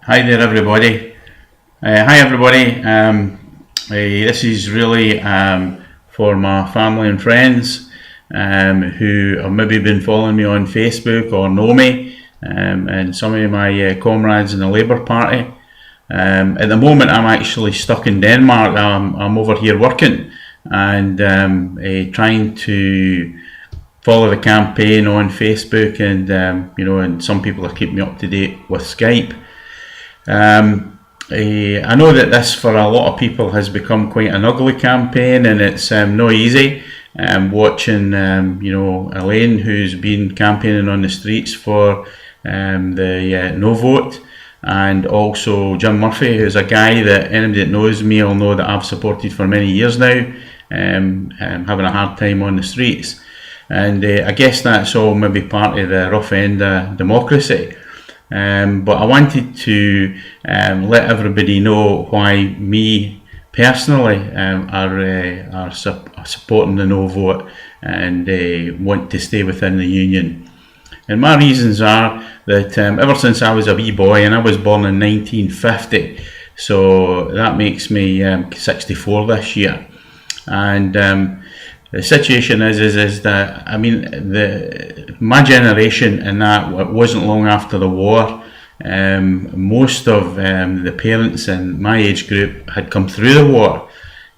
Hi there, everybody. Hi, everybody. This is really for my family and friends who have maybe been following me on Facebook or know me, and some of my comrades in the Labour Party. At the moment, I'm actually stuck in Denmark. I'm over here working and trying to follow the campaign on Facebook, and and some people are keeping me up to date with Skype. I know that this for a lot of people has become quite an ugly campaign, and it's no easy. Watching Elaine, who's been campaigning on the streets for the no vote, and also Jim Murphy, who's a guy that anybody that knows me will know that I've supported for many years now, having a hard time on the streets. And I guess that's all maybe part of the rough end of democracy. But I wanted to let everybody know why me personally are supporting the no vote and want to stay within the union. And my reasons are that ever since I was a wee boy, and I was born in 1950, so that makes me 64 this year, and the situation is that, I mean, my generation, and that it wasn't long after the war, most of the parents in my age group had come through the war,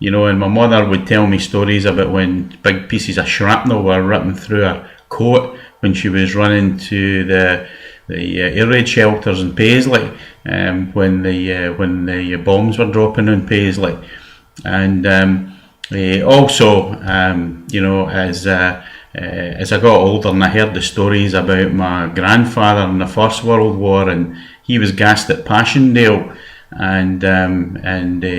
and my mother would tell me stories about when big pieces of shrapnel were ripping through her coat when she was running to the air raid shelters in Paisley, when the bombs were dropping in Paisley, and also, as I got older and I heard the stories about my grandfather in the First World War, and he was gassed at Passchendaele, and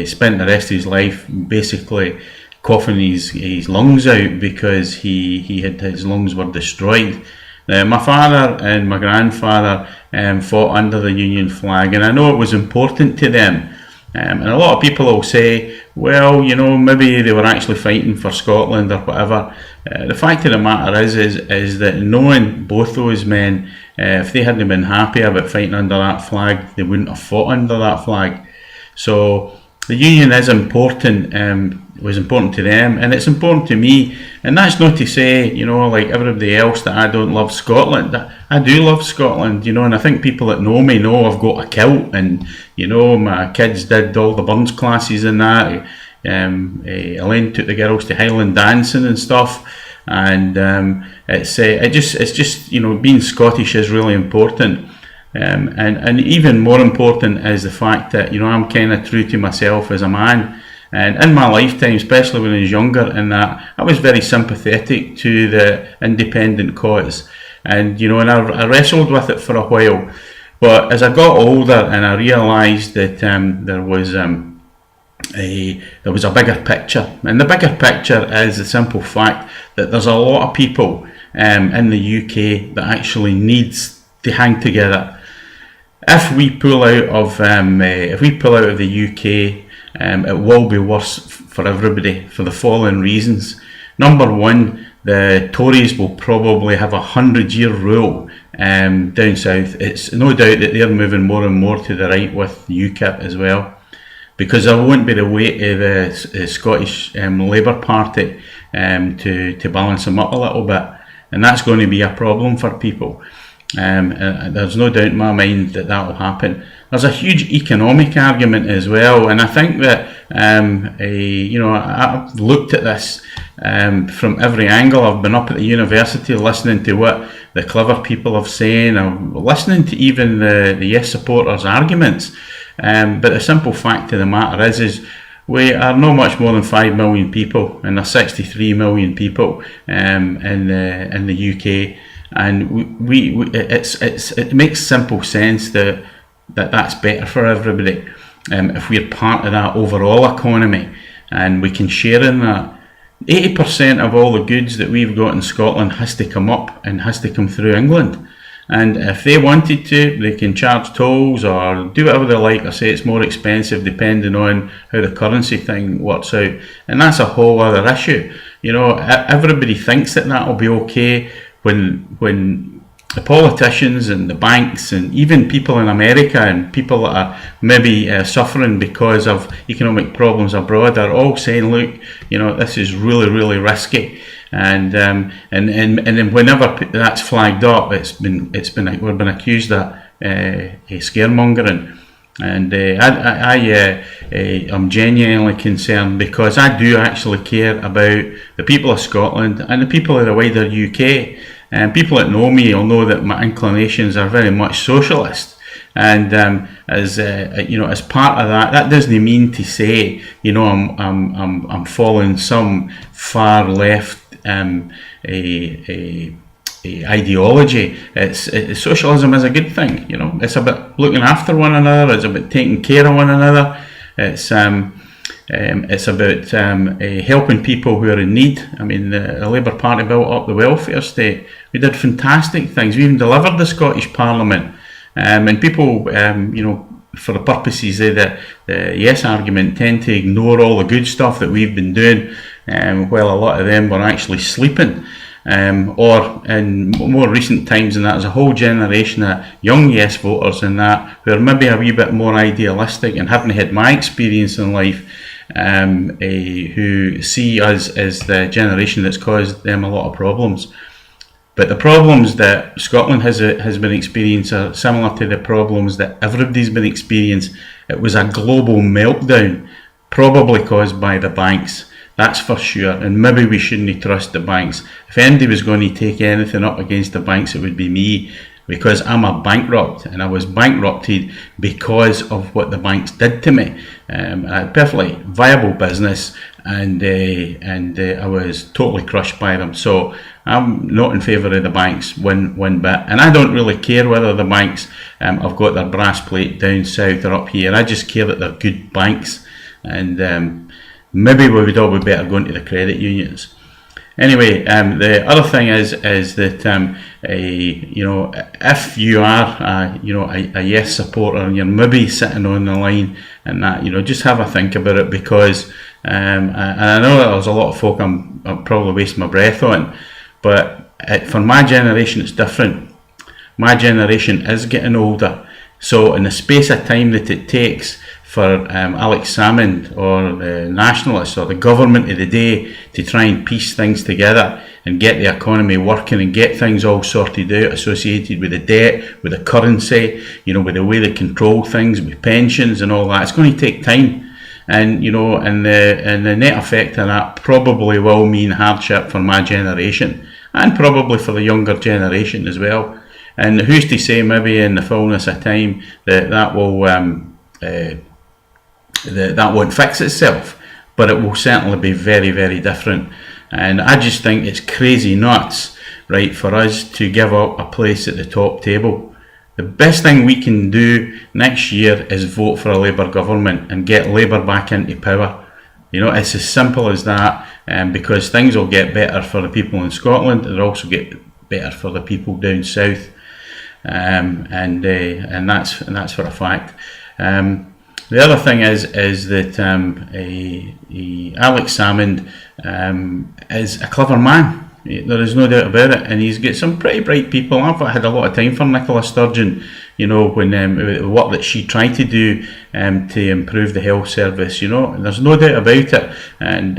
spent the rest of his life basically coughing his lungs out because he had his lungs were destroyed. My father and my grandfather fought under the Union flag, and I know it was important to them. And a lot of people will say, well, maybe they were actually fighting for Scotland or whatever. The fact of the matter is that knowing both those men, if they hadn't been happy about fighting under that flag, they wouldn't have fought under that flag. So the union is important. It was important to them, and it's important to me. And that's not to say, like everybody else, that I don't love Scotland. I do love Scotland, and I think people that know me know I've got a kilt, and my kids did all the Burns classes and that. Elaine took the girls to Highland dancing and stuff, and it's just being Scottish is really important. And even more important is the fact that I'm kind of true to myself as a man. And in my lifetime, especially when I was younger, and that I was very sympathetic to the independent cause, and I wrestled with it for a while. But as I got older, and I realised that there was a bigger picture, and the bigger picture is the simple fact that there's a lot of people in the UK that actually needs to hang together. If we pull out of the UK, it will be worse for everybody for the following reasons. Number one, the Tories will probably have 100-year rule down south. It's no doubt that they're moving more and more to the right with UKIP as well, because there won't be the weight of the Scottish Labour Party to balance them up a little bit, and that's going to be a problem for people. There's no doubt in my mind that will happen. There's a huge economic argument as well, and I think that I've looked at this from every angle. I've been up at the university listening to what the clever people have saying. I'm listening to even the Yes supporters' arguments. But the simple fact of the matter is we are no much more than 5 million people, and there's 63 million people in the UK. And it makes simple sense that's better for everybody if we're part of that overall economy, and we can share in that. 80% of all the goods that we've got in Scotland has to come up and has to come through England, and if they wanted to, they can charge tolls or do whatever they like, or say it's more expensive depending on how the currency thing works out, and that's a whole other issue. Everybody thinks that will be okay when the politicians and the banks and even people in America and people that are maybe suffering because of economic problems abroad are all saying, look, this is really, really risky. And and whenever that's flagged up, we've been accused of scaremongering. And I'm genuinely concerned because I do actually care about the people of Scotland and the people of the wider UK. And people that know me will know that my inclinations are very much socialist. And as part of that, that doesn't mean to say, I'm following some far left ideology. Socialism is a good thing. It's about looking after one another. It's about taking care of one another. It's about helping people who are in need. I mean, the Labour Party built up the welfare state. We did fantastic things. We even delivered the Scottish Parliament. And people, for the purposes of the yes argument, tend to ignore all the good stuff that we've been doing, while a lot of them were actually sleeping. Or in more recent times than that, there's a whole generation of young yes voters in that who are maybe a wee bit more idealistic and haven't had my experience in life, who see us as the generation that's caused them a lot of problems. But the problems that Scotland has been experiencing are similar to the problems that everybody's been experiencing. It was a global meltdown, probably caused by the banks. That's for sure, and maybe we shouldn't trust the banks. If anybody was going to take anything up against the banks, it would be me, because I'm a bankrupt, and I was bankrupted because of what the banks did to me. I had a perfectly viable business, and I was totally crushed by them. So I'm not in favour of the banks one bit, and I don't really care whether the banks have got their brass plate down south or up here. I just care that they're good banks, and maybe we would all be better going to the credit unions. Anyway, the other thing is that if you are a yes supporter and you're maybe sitting on the line and that, just have a think about it, because and I know that there's a lot of folk I'm probably wasting my breath on, but for my generation it's different. My generation is getting older, so in the space of time that it takes for Alex Salmond or the Nationalists or the government of the day to try and piece things together and get the economy working and get things all sorted out associated with the debt, with the currency, with the way they control things, with pensions and all that. It's going to take time. And and the net effect of that probably will mean hardship for my generation and probably for the younger generation as well. And who's to say maybe in the fullness of time that will that won't fix itself, but it will certainly be very, very different. And I just think it's crazy nuts, right, for us to give up a place at the top table. The best thing we can do next year is vote for a Labour government and get Labour back into power. It's as simple as that, because things will get better for the people in Scotland. It'll also get better for the people down south, and that's for a fact. The other thing is that Alex Salmond is a clever man. There is no doubt about it, and he's got some pretty bright people. I've had a lot of time for Nicola Sturgeon, when the work that she tried to do to improve the health service. There's no doubt about it, and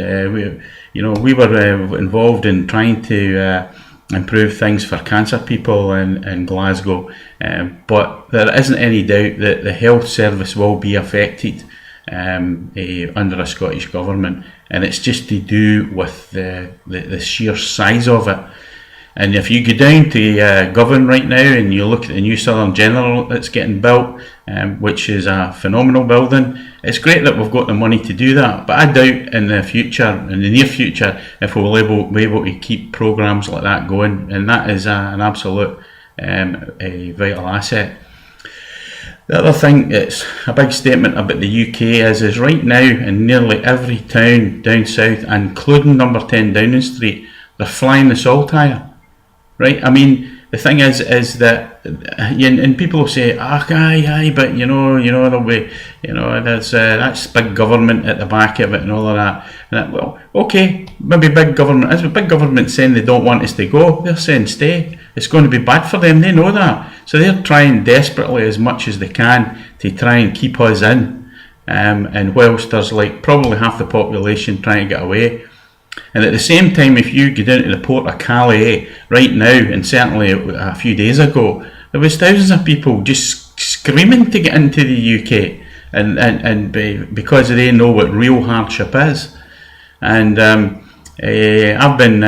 we were involved in trying to improve things for cancer people in Glasgow, but there isn't any doubt that the health service will be affected under a Scottish government, and it's just to do with the sheer size of it. And if you go down to Govan right now and you look at the new Southern General that's getting built, which is a phenomenal building, it's great that we've got the money to do that, but I doubt in the near future, if we'll be able to keep programmes like that going, and that is an absolute a vital asset. The other thing that's a big statement about the UK is right now in nearly every town down south, including number 10 Downing Street, they're flying the Saltire. Right, I mean, the thing is that, and people will say, aye, but there'll be, that's big government at the back of it and all of that. Well, okay, maybe big government is, but big government saying they don't want us to go. They're saying stay. it's going to be bad for them. They know that. So they're trying desperately as much as they can to try and keep us in. And whilst there's like probably half the population trying to get away. And at the same time, if you get into the port of Calais right now, and certainly a few days ago, there was thousands of people just screaming to get into the UK, and because they know what real hardship is. And I've been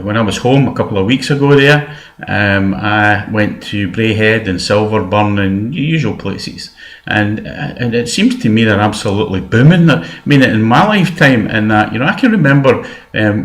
when I was home a couple of weeks ago there, I went to Braehead and Silverburn and usual places, and it seems to me they're absolutely booming. I mean, in my lifetime, and that, you know, I can remember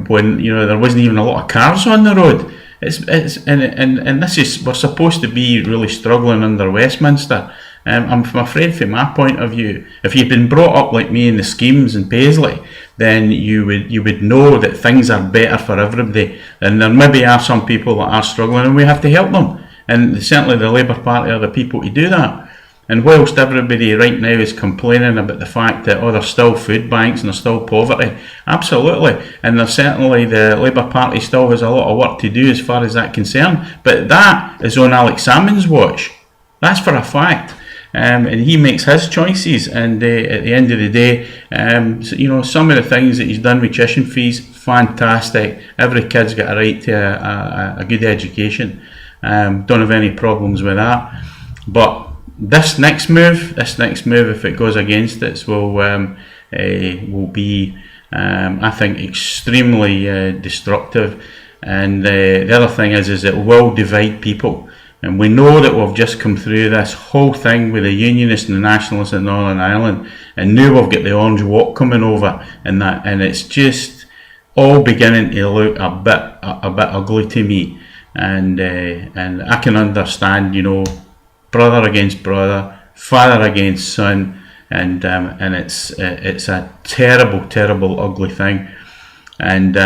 when, you know, there wasn't even a lot of cars on the road. And this is, we're supposed to be really struggling under Westminster. I'm afraid, from my point of view, if you've been brought up like me in the schemes in Paisley, then you would know that things are better for everybody. And there maybe are some people that are struggling, and we have to help them. And certainly the Labour Party are the people to do that. And whilst everybody right now is complaining about the fact that, oh, there's still food banks and there's still poverty, absolutely, and there's certainly, the Labour Party still has a lot of work to do as far as that's concerned, but that is on Alex Salmond's watch. That's for a fact. And he makes his choices, and at the end of the day, so, you know, some of the things that he's done with tuition fees, fantastic. Every kid's got a right to a good education. Don't have any problems with that. But this next move, if it goes against it, will be, I think, extremely destructive. And the other thing is it will divide people. And we know that we've just come through this whole thing with the Unionists and the Nationalists in Northern Ireland, and now we've got the Orange Walk coming over, and it's just all beginning to look a bit ugly to me. And I can understand, you know, brother against brother, father against son, and it's a terrible, ugly thing. And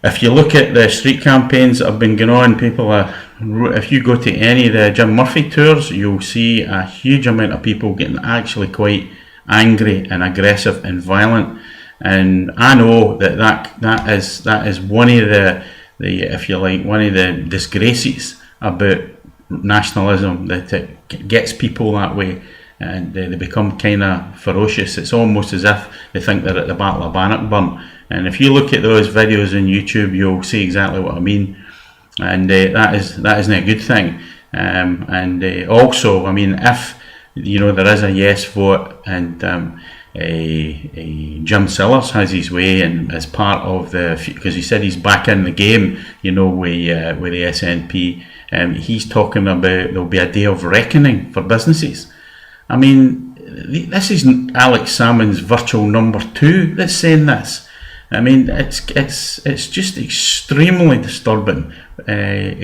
if you look at the street campaigns that have been going on, people are, if you go to any of the Jim Murphy tours, you'll see a huge amount of people getting actually quite angry and aggressive and violent. And I know that is one of the if you like, one of the disgraces about nationalism, that it gets people that way, and they become kind of ferocious. It's almost as if they think they're at the Battle of Bannockburn. And if you look at those videos on YouTube, you'll see exactly what I mean. And that isn't a good thing. And also, I mean, if, you know, there is a yes vote, and Jim Sillars has his way, and as part of because he said he's back in the game, you know, with the SNP, he's talking about there'll be a day of reckoning for businesses. I mean, this is Alex Salmond's virtual number 2 that's saying this. I mean, it's just extremely disturbing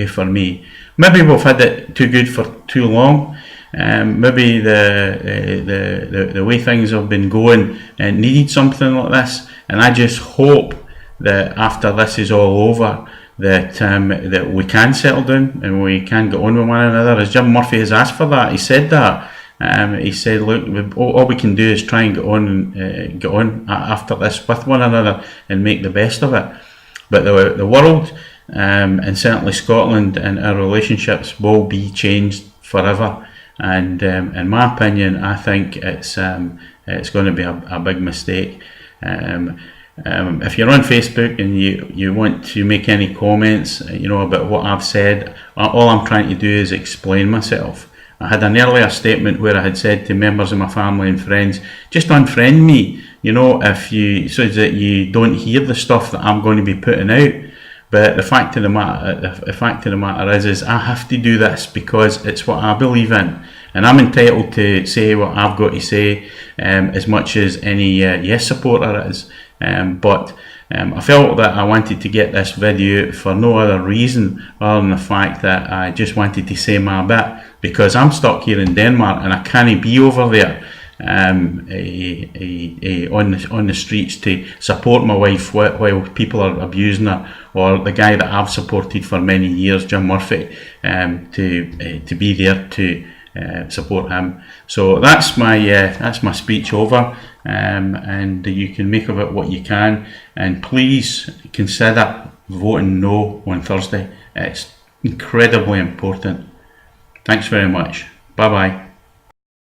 for me. Maybe we've had it too good for too long. Maybe the way things have been going needed something like this. And I just hope that after this is all over, that we can settle down and we can get on with one another. As Jim Murphy has asked for that, he said that. He said, look, all we can do is try and get on after this with one another and make the best of it. But the world, and certainly Scotland, and our relationships will be changed forever. And in my opinion, I think it's going to be a big mistake. If you're on Facebook and you want to make any comments, you know, about what I've said, all I'm trying to do is explain myself. I had an earlier statement where I had said to members of my family and friends, just unfriend me, you know, so that you don't hear the stuff that I'm going to be putting out. But the fact of the matter is I have to do this because it's what I believe in, and I'm entitled to say what I've got to say, as much as any yes supporter is. But I felt that I wanted to get this video for no other reason other than the fact that I just wanted to say my bit, because I'm stuck here in Denmark and I can't be over there on the streets to support my wife while people are abusing her, or the guy that I've supported for many years, Jim Murphy, to be there to support him. So that's my speech over, and you can make of it what you can, and please consider voting no on Thursday. It's incredibly important. Thanks very much. Bye bye.